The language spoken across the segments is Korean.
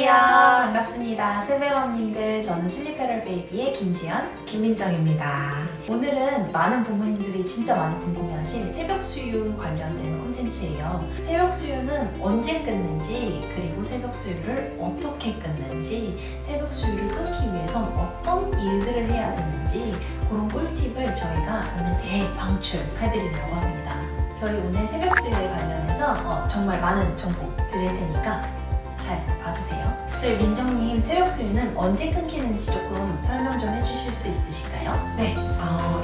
안녕하세요. 반갑습니다. 슬베맘님들, 저는 슬리페럴 베이비의 김지연, 김민정입니다. 오늘은 많은 부모님들이 진짜 많이 궁금해하실 새벽 수유 관련된 콘텐츠예요. 새벽 수유는 언제 끊는지, 그리고 새벽 수유를 어떻게 끊는지, 새벽 수유를 끊기 위해선 어떤 일들을 해야 되는지 그런 꿀팁을 저희가 오늘 대방출해드리려고 합니다. 저희 오늘 새벽 수유에 관련해서 정말 많은 정보 드릴 테니까 잘 봐주세요. 저희 민정님, 새벽 수유는 언제 끊기는지 조금 설명 좀 해주실 수 있으실까요? 네,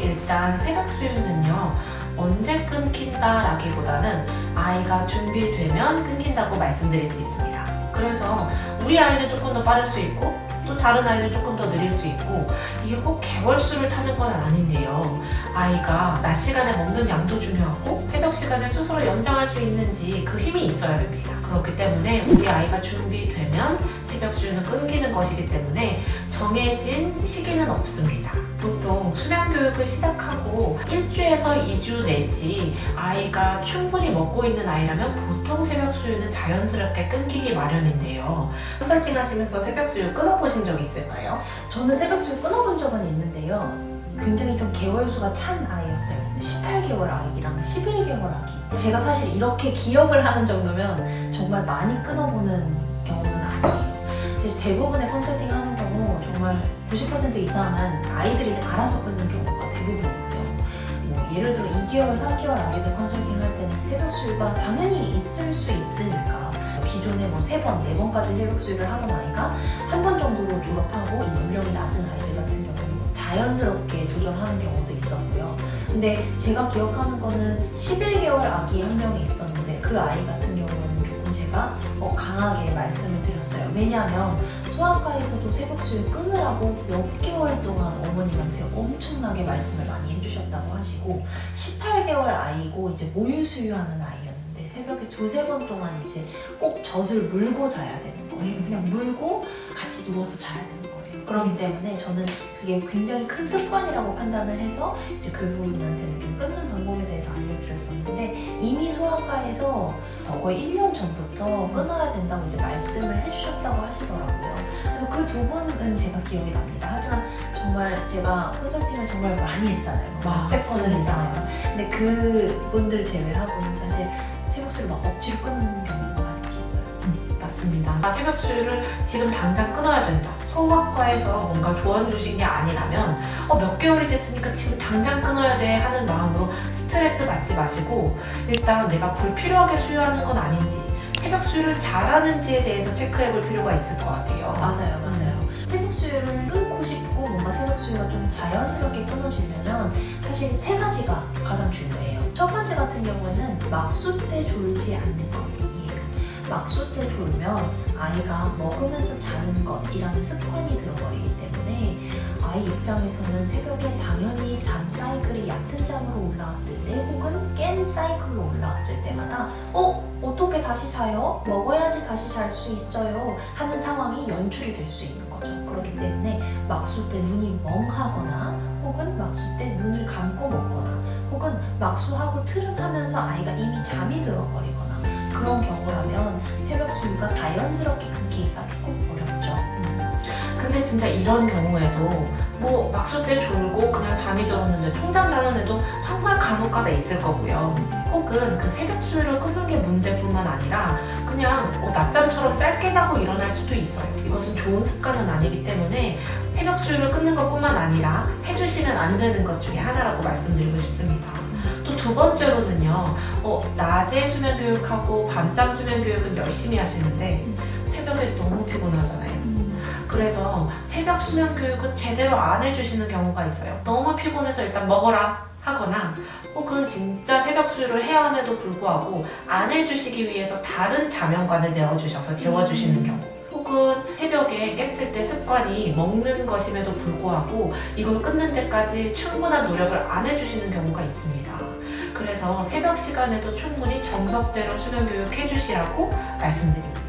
일단 새벽 수유는요, 언제 끊긴다라기보다는 아이가 준비되면 끊긴다고 말씀드릴 수 있습니다. 그래서 우리 아이는 조금 더 빠를 수 있고 또 다른 아이는 조금 더 느릴 수 있고, 이게 꼭 개월수를 타는 건 아닌데요. 아이가 낮 시간에 먹는 양도 중요하고 새벽 시간에 스스로 연장할 수 있는지 그 힘이 있어야 됩니다. 그렇기 때문에 우리 아이가 준비되면 새벽 수유는 끊기는 것이기 때문에 정해진 시기는 없습니다. 보통 수면 교육을 시작하고 1주에서 2주 내지 아이가 충분히 먹고 있는 아이라면 보통 새벽 수유는 자연스럽게 끊기기 마련인데요. 컨설팅 하시면서 새벽 수유 끊어보신 적 있을까요? 저는 새벽 수유 끊어본 적은 있는데요. 굉장히 좀 개월수가 찬 아이였어요. 18개월 아기랑 11개월 아기. 제가 사실 이렇게 기억을 하는 정도면 정말 많이 끊어보는 경우는 아니에요. 사실 대부분의 컨설팅 하는 경우 정말 90% 이상은 아이들이 알아서 끊는 경우가 대부분이고요. 뭐 예를 들어 2개월, 3개월 아기들 컨설팅 할 때는 새벽 수유가 당연히 있을 수 있으니까 기존에 뭐 3번, 4번까지 새벽 수유를 하던 아이가 한 번 정도로 졸업하고 연령이 낮은 아이들 같은 경우는 자연스럽게 조절하는 경우도 있었고요. 근데 제가 기억하는 거는 11개월 아기 한 명이 있었는데 그 아이 같은 경우는 조금 제가 강하게 말씀을 드렸어요. 왜냐하면 소아과에서도 새벽 수유 끊으라고 몇 개월 동안 어머님한테 엄청나게 말씀을 많이 해주셨다고 하시고, 18개월 아이고 이제 모유 수유하는 아이였는데 새벽에 2-3번 동안 이제 꼭 젖을 물고 자야 되는 거예요. 그냥 물고 같이 누워서 자야 되는 거예요. 그렇기 때문에 저는 그게 굉장히 큰 습관이라고 판단을 해서 이제 그분한테는 좀 끊는 방법에 대해서 알려드렸었는데, 이미 소아과에서 거의 1년 전부터 끊어야 된다고 이제 말씀을 해주셨다고 하시더라고요. 그래서 그 두 분은 제가 기억이 납니다. 하지만 정말 제가 컨설팅을 정말 많이 했잖아요. 몇백 번을 했잖아요. 근데 그분들 제외하고는 사실 새벽 수유를 막 억지로 끊는 경우가 많이 없었어요. 맞습니다. 새벽 수유를 지금 당장 끊어야 된다. 소아과에서 뭔가 조언 주신 게 아니라면 몇 개월이 됐으니까 지금 당장 끊어야 돼 하는 마음으로 스트레스 받지 마시고, 일단 내가 불필요하게 수유하는 건 아닌지, 새벽 수유를 잘하는지에 대해서 체크해 볼 필요가 있을 것 같아요. 맞아요. 새벽 수유를 끊고 싶고 뭔가 새벽 수유가 좀 자연스럽게 끊어지려면 사실 3가지가 가장 중요해요. 첫 번째 같은 경우에는 막수 때 졸지 않는 것이에요. 막수 때 졸면 아이가 먹으면서 자는 것이라는 습관이 들어버리기 때문에 아이 입장에서는 새벽에 당연히 잠 사이클이 얕은 잠으로 올라왔을 때 혹은 깬 사이클로 올라왔을 때마다 어떻게 다시 자요? 먹어야지 다시 잘 수 있어요 하는 상황이 연출이 될 수 있는 거죠. 그렇기 때문에 막수 때 눈이 멍하거나 혹은 막수 때 눈을 감고 먹거나 혹은 막수하고 트름하면서 아이가 이미 잠이 들어버리거나 그런 경우라면 새벽 수유가 자연스럽게 끊기기가 조금 어렵죠. 근데 진짜 이런 경우에도 뭐 막수 때 졸고 그냥 잠이 들었는데 통잠 자는 애도 정말 간혹가다 있을 거고요. 혹은 그 새벽 수유를 끊는 게 문제뿐만 아니라 그냥 낮잠처럼 짧게 자고 일어날 수도 있어요. 이것은 좋은 습관은 아니기 때문에 새벽 수유를 끊는 것뿐만 아니라 해주시면 안 되는 것 중에 하나라고 말씀드리고 싶습니다. 또 두 번째로는요, 낮에 수면 교육하고 밤잠 수면 교육은 열심히 하시는데 새벽에 너무 피곤하잖아요. 그래서 새벽 수면 교육은 제대로 안 해주시는 경우가 있어요. 너무 피곤해서 일단 먹어라 하거나, 혹은 진짜 새벽 수유를 해야 함에도 불구하고 안 해주시기 위해서 다른 자면관을 내어주셔서 재워주시는 경우, 혹은 새벽에 깼을 때 습관이 먹는 것임에도 불구하고 이걸 끊는 데까지 충분한 노력을 안 해주시는 경우가 있습니다. 그래서 새벽 시간에도 충분히 정석대로 수면 교육 해주시라고 말씀드립니다.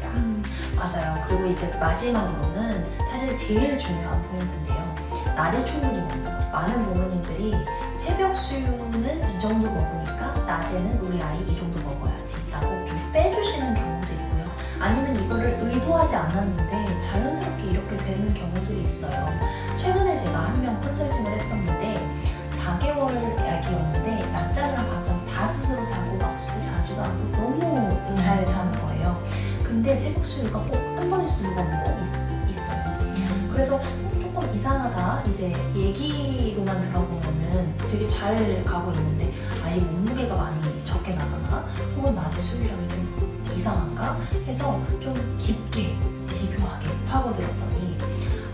맞아요. 그리고 이제 마지막으로는 사실 제일 중요한 포인트인데요. 낮에 충분히 먹는 거. 많은 부모님들이 새벽 수유는 이 정도 먹으니까 낮에는 우리 아이 이 정도 먹어야지 라고 좀 빼주시는 경우도 있고요. 아니면 이거를 의도하지 않았는데 되는 경우들이 있어요. 최근에 제가 한 명 컨설팅을 했었는데 4개월 약이었는데 낮잠이랑 밤잠 다 스스로 자고 막수도 자지도 않고 너무 잘 자는 거예요. 근데 새벽 수유가 꼭 한 번의 수유가 꼭 있어요. 그래서 조금 이상하다. 이제 얘기로만 들어보면은 되게 잘 가고 있는데 아예 몸무게가 많이 적게 나가나 혹은 낮에 수유량이 좀 이상한가 해서 좀 깊게 집요하게 파고들었더니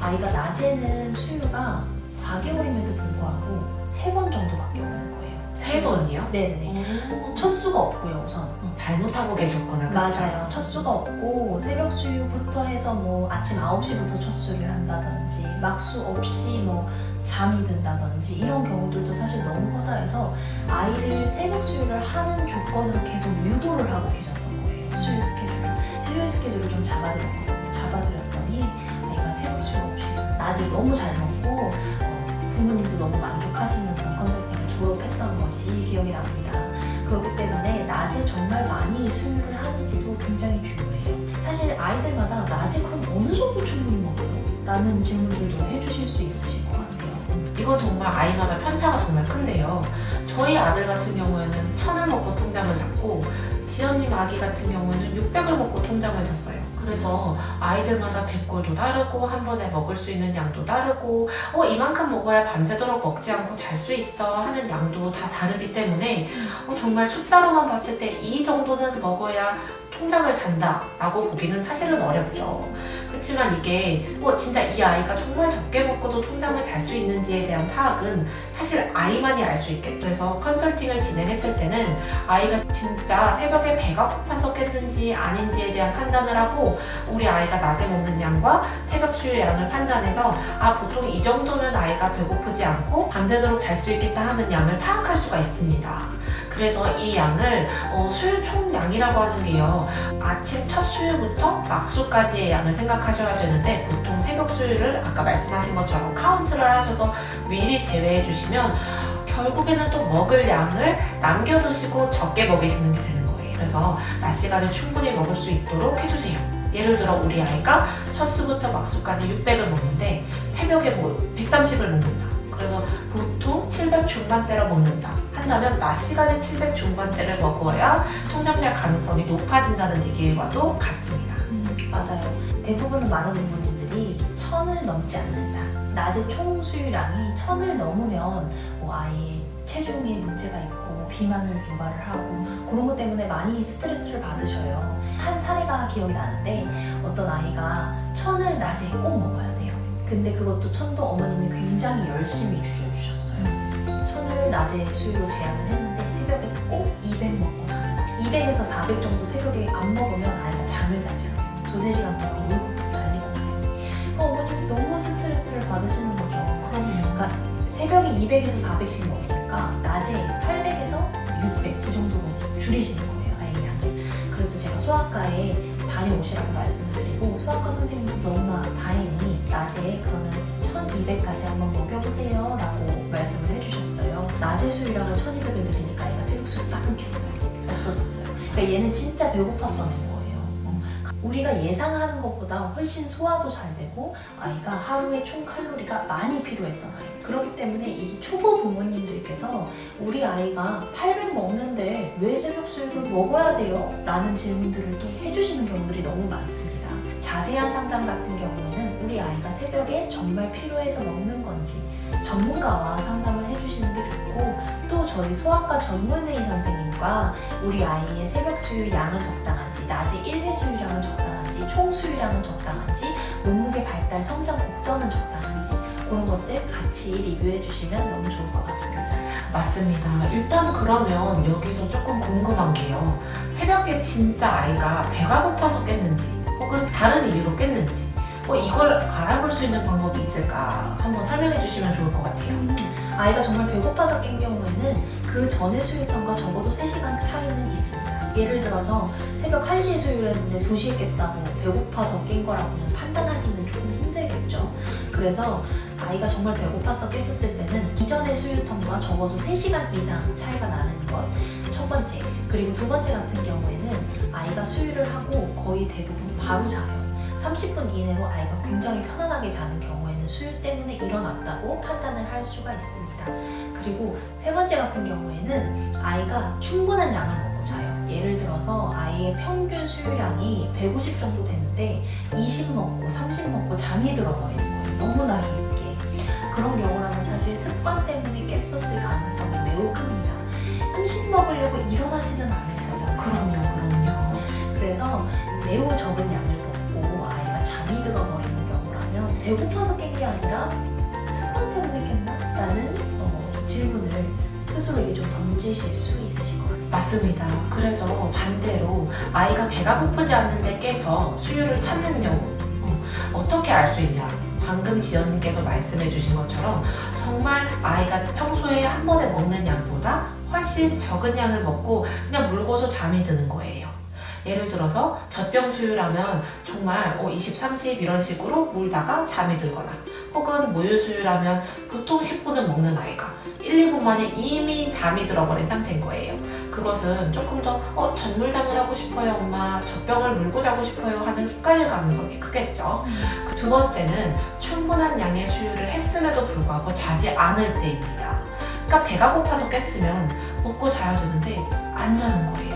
아이가 낮에는 수유가 4개월임에도 불구하고 3번 정도밖에 없는 거예요. 3번이요? 네네. 첫 수가 없고요 우선. 잘못하고 계셨구나. 그쵸? 맞아요. 첫 수가 없고 새벽 수유부터 해서 뭐 아침 9시부터 첫 수유를 한다든지 막수 없이 뭐 잠이 든다든지 이런 경우들도 사실 너무 허다해서 아이를 새벽 수유를 하는 조건으로 계속 유도를 하고 계셨던 거예요. 수유 스케줄을 좀 잡아드렸거든요. 잡아드렸더니 아이가 새벽 수유 없이 낮에 너무 잘 먹고 부모님도 너무 만족하시면서 컨설팅을 졸업했던 것이 기억이 납니다. 그렇기 때문에 낮에 정말 많이 수유를 하는지도 굉장히 중요해요. 사실 아이들마다 낮에 그럼 어느 정도 충분히 먹어요? 라는 질문들도 해주실 수 있으실 것 같아요. 이건 정말 아이마다 편차가 정말 큰데요. 저희 아들 같은 경우에는 1000을 먹고 통잠을 잤고 지연님 아기 같은 경우에는 600을 먹고 통잠을 잤어요. 그래서 아이들마다 배꼴도 다르고 한 번에 먹을 수 있는 양도 다르고 이만큼 먹어야 밤새도록 먹지 않고 잘 수 있어 하는 양도 다 다르기 때문에 정말 숫자로만 봤을 때 이 정도는 먹어야 통잠을 잔다 라고 보기는 사실은 어렵죠. 그렇지만 이게 진짜 이 아이가 정말 적게 먹고도 통잠을 잘 수 있는지에 대한 파악은 사실 아이만이 알 수 있겠죠. 그래서 컨설팅을 진행했을 때는 아이가 진짜 새벽에 배가 고파서 깼는지 아닌지에 대한 판단을 하고 우리 아이가 낮에 먹는 양과 새벽 수유 양을 판단해서 보통 이 정도면 아이가 배고프지 않고 밤새도록 잘 수 있겠다 하는 양을 파악할 수가 있습니다. 그래서 이 양을 수유 총량이라고 하는 게요. 아침 첫 수유부터 막수까지의 양을 생각하셔야 되는데 보통 새벽 수유를 아까 말씀하신 것처럼 카운트를 하셔서 미리 제외해 주시면 결국에는 또 먹을 양을 남겨두시고 적게 먹이시는 게 되는 거예요. 그래서 낮 시간에 충분히 먹을 수 있도록 해주세요. 예를 들어 우리 아이가 첫 수부터 막수까지 600을 먹는데 새벽에 130을 먹는다. 그래서 보통 700 중반대로 먹는다 한다면 낮 시간에 700 중반대를 먹어야 통잠잘 가능성이 높아진다는 얘기와도 같습니다. 맞아요. 대부분 많은 부모님들이 1000을 넘지 않는다. 낮에 총 수유량이 1000을 넘으면 아이의 체중에 문제가 있고 비만을 유발을 하고 그런 것 때문에 많이 스트레스를 받으셔요. 한 사례가 기억이 나는데 어떤 아이가 1000을 낮에 꼭 먹어야 돼요. 근데 그것도 1000도 어머님이 굉장히 열심히 줄여주셨어요. 1000을 낮에 수유로 제한을 했는데 새벽에 꼭 200 먹고 자요. 200에서 400 정도 새벽에 안 먹으면 아이가 잠을 자지 않아요. 2-3시간 동안 울고 난리가 나요. 어머님이 너무 스트레스를 받으시는 거죠. 그러니까 새벽에 200에서 400씩 먹으니까 낮에 800에서 600 그 정도로 줄이시는 거예요. 아이 양을. 그래서 제가 소아과에 다녀오시라고 말씀드리고 소아과 선생님도 너무나 다행히 낮에 그러면 1200까지 한번 먹여보세요 라고 말씀을 해주셨어요. 낮에 수유량을 1200을 늘리니까 아이가 새벽 수유 딱 끊겼어요. 없어졌어요. 그러니까 얘는 진짜 배고팠던 거예요. 우리가 예상하는 것보다 훨씬 소화도 잘 되고 아이가 하루에 총 칼로리가 많이 필요했던 아이. 그렇기 때문에 이 초보 부모님들께서 우리 아이가 800 먹는데 왜 새벽 수유를 먹어야 돼요? 라는 질문들을 또 해주시는 경우들이 너무 많습니다. 자세한 상담 같은 경우에는 우리 아이가 새벽에 정말 필요해서 먹는 건지 전문가와 상담을 해주시는 게 좋고 또 저희 소아과 전문의 선생님과 우리 아이의 새벽 수유 양은 적당한지 낮에 1회 수유량은 적당한지 총 수유량은 적당한지 몸무게 발달 성장 곡선은 적당한지 그런 것들 같이 리뷰해 주시면 너무 좋을 것 같습니다. 맞습니다. 일단 그러면 여기서 조금 궁금한 게요. 새벽에 진짜 아이가 배가 고파서 깼는지 혹은 다른 이유로 깼는지 이걸 알아볼 수 있는 방법이 있을까 한번 설명해 주시면 좋을 것 같아요. 아이가 정말 배고파서 깬 경우에는 그 전에 수유턴과 적어도 3시간 차이는 있습니다. 예를 들어서 새벽 1시에 수유를 했는데 2시에 깼다고 배고파서 깬 거라고는 판단하기는 조금 힘들겠죠. 그래서 아이가 정말 배고파서 깼었을 때는 이전의 수유턴과 적어도 3시간 이상 차이가 나는 것 첫 번째. 그리고 두 번째 같은 경우에는 아이가 수유를 하고 거의 대부분 바로 자요. 30분 이내로 아이가 굉장히 편안하게 자는 경우에는 수유 때문에 일어났다고 판단을 할 수가 있습니다. 그리고 세 번째 같은 경우에는 아이가 충분한 양을 먹고 자요. 예를 들어서 아이의 평균 수유량이 150 정도 되는데 20 먹고 30 먹고 잠이 들어버리는 거예요. 너무나 깊게. 그런 경우라면 사실 습관 때문에 깼었을 가능성이 매우 큽니다. 30 먹으려고 일어나지는 않을 거잖아요. 그럼요. 그래서 매우 적은 양을 먹고 아이가 잠이 들어버리는 경우라면 배고파서 깬 게 아니라 습관 때문에 깼나? 라는 질문을 스스로에게 좀 던지실 수 있으실 것 같아요. 맞습니다. 그래서 반대로 아이가 배가 고프지 않는데 깨서 수유를 찾는 경우 어떻게 알 수 있냐? 방금 지연님께서 말씀해 주신 것처럼 정말 아이가 평소에 한 번에 먹는 양보다 훨씬 적은 양을 먹고 그냥 물고서 잠이 드는 거예요. 예를 들어서 젖병 수유라면 정말 20, 30 이런 식으로 물다가 잠이 들거나 혹은 모유 수유라면 보통 10분을 먹는 아이가 1, 2분 만에 이미 잠이 들어버린 상태인 거예요. 그것은 조금 더 젖물잠을 하고 싶어요 엄마, 젖병을 물고 자고 싶어요 하는 습관일 가능성이 크겠죠. 두 번째는 충분한 양의 수유를 했음에도 불구하고 자지 않을 때입니다. 그러니까 배가 고파서 깼으면 먹고 자야 되는데 안 자는 거예요.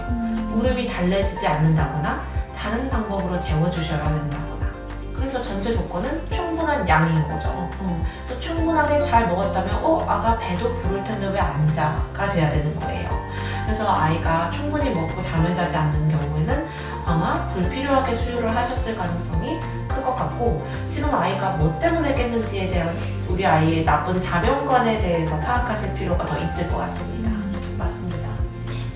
무릎이 달래지지 않는다거나 다른 방법으로 재워주셔야 된다거나. 그래서 전제 조건은 충분한 양인 거죠. 그래서 충분하게 잘 먹었다면 아가 배도 부를 텐데 왜 안 자가 돼야 되는 거예요. 그래서 아이가 충분히 먹고 잠을 자지 않는 경우에는 아마 불필요하게 수유를 하셨을 가능성이 클 것 같고, 지금 아이가 뭐 때문에 깼는지에 대한 우리 아이의 나쁜 자명관에 대해서 파악하실 필요가 더 있을 것 같습니다. 맞습니다.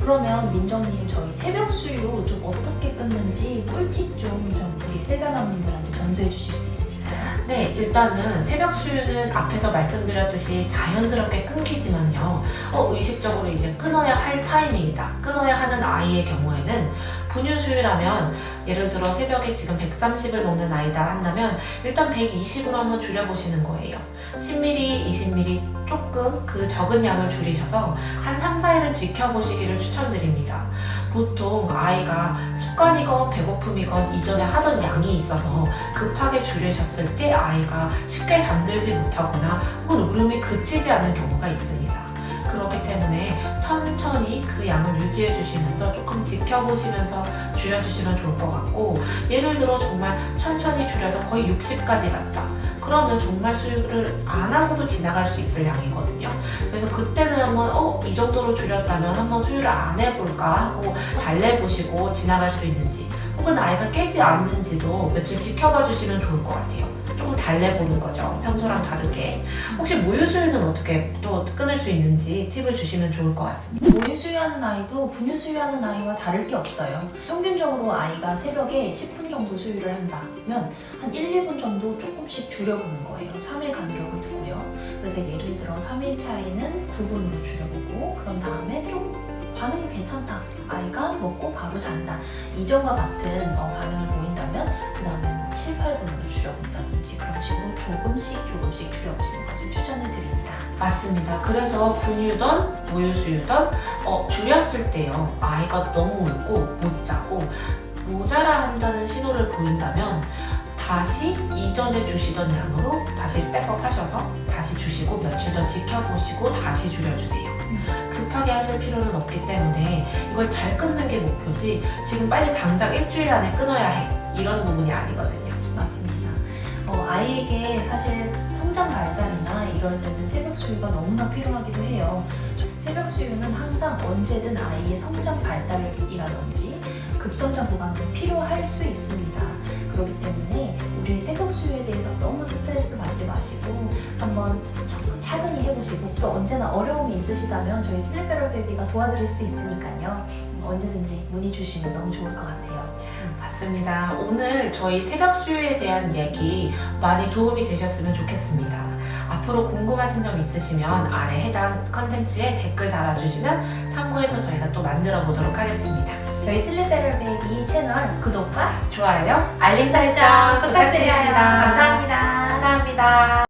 그러면 민정님, 저희 새벽 수유 좀 어떻게 끊는지 꿀팁 좀 우리 세변함분들한테 전수해 주실 수 있으실까요? 네, 일단은 새벽 수유는 앞에서 말씀드렸듯이 자연스럽게 끊기지만요. 의식적으로 이제 끊어야 할 타이밍이다. 끊어야 하는 아이의 경우에는 분유 수유라면 예를 들어 새벽에 지금 130을 먹는 아이다 한다면 일단 120으로 한번 줄여보시는 거예요. 10ml, 20ml 조금 그 적은 양을 줄이셔서 한 3, 4일은 지켜보시기를 추천드립니다. 보통 아이가 습관이건 배고픔이건 이전에 하던 양이 있어서 급하게 줄이셨을 때 아이가 쉽게 잠들지 못하거나 혹은 울음이 그치지 않는 경우가 있습니다. 그렇기 때문에 천천히 그 양을 유지해 주시면서 조금 지켜보시면서 줄여주시면 좋을 것 같고, 예를 들어 정말 천천히 줄여서 거의 60까지 갔다. 그러면 정말 수유를 안 하고도 지나갈 수 있을 양이거든요. 그래서 그때는 한번 이 정도로 줄였다면 한번 수유를 안 해볼까 하고 달래보시고 지나갈 수 있는지, 혹은 아이가 깨지 않는지도 며칠 지켜봐 주시면 좋을 것 같아요. 조금 달래보는 거죠. 평소랑 다르게. 혹시 모유 수유는 어떻게 또 끊을 수 있는지 팁을 주시면 좋을 것 같습니다. 모유 수유하는 아이도 분유 수유하는 아이와 다를 게 없어요. 평균적으로 아이가 새벽에 10분 정도 수유를 한다면 한 1, 2분 정도 조금씩 줄여보는 거예요. 3일 간격을 두고요. 그래서 예를 들어 3일 차에는 9분으로 줄여보고, 그런 다음에 좀 반응이 괜찮다, 아이가 먹고 바로 잔다, 이전과 같은 반응을 보인다면 그 다음에 7, 8분으로 줄여본다든지 그런 식으로 조금씩 줄여보시는 것을 추천을 드립니다. 맞습니다. 그래서 분유든 모유 수유든 줄였을 때요, 아이가 너무 울고 못 자고 모자라 한다는 신호를 보인다면 다시 이전에 주시던 양으로 다시 스텝업 하셔서 다시 주시고 며칠 더 지켜보시고 다시 줄여주세요. 급하게 하실 필요는 없기 때문에 이걸 잘 끊는 게 목표지 지금 빨리 당장 일주일 안에 끊어야 해, 이런 부분이 아니거든요. 맞습니다. 아이에게 사실 성장 발달이나 이럴 때는 새벽 수유가 너무나 필요하기도 해요. 새벽 수유는 항상 언제든 아이의 성장 발달이라든지 급성장 보강이 필요할 수 있습니다. 그렇기 때문에 우리 새벽 수유에 대해서 너무 스트레스 받지 마시고 한번 차근히 해보시고, 또 언제나 어려움이 있으시다면 저희 스멜베럴 베이비가 도와드릴 수 있으니까요. 언제든지 문의 주시면 너무 좋을 것 같아요. 맞습니다. 오늘 저희 새벽 수유에 대한 얘기 많이 도움이 되셨으면 좋겠습니다. 앞으로 궁금하신 점 있으시면 아래 해당 컨텐츠에 댓글 달아주시면 참고해서 저희가 또 만들어 보도록 하겠습니다. 저희 슬립베럴 베이비 채널 구독과 좋아요, 알림 설정 부탁드립니다. 감사합니다. 감사합니다.